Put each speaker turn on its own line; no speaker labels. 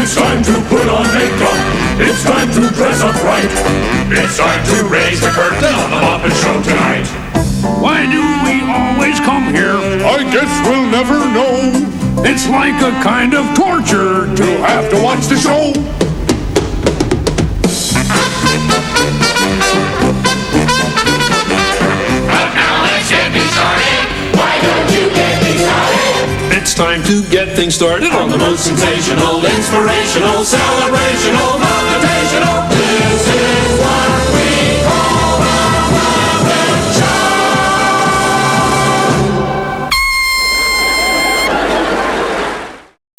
It's time to put on makeup. It's time to dress up right. It's time to raise the curtain on the Muppet Show tonight.
Why do we always come here?
I guess we'll never know.
It's like a kind of torture to have to watch the show.
But now let's get me started. Why don't you get me started?
It's time to get things started
On the most sensational, inspirational, celebrate.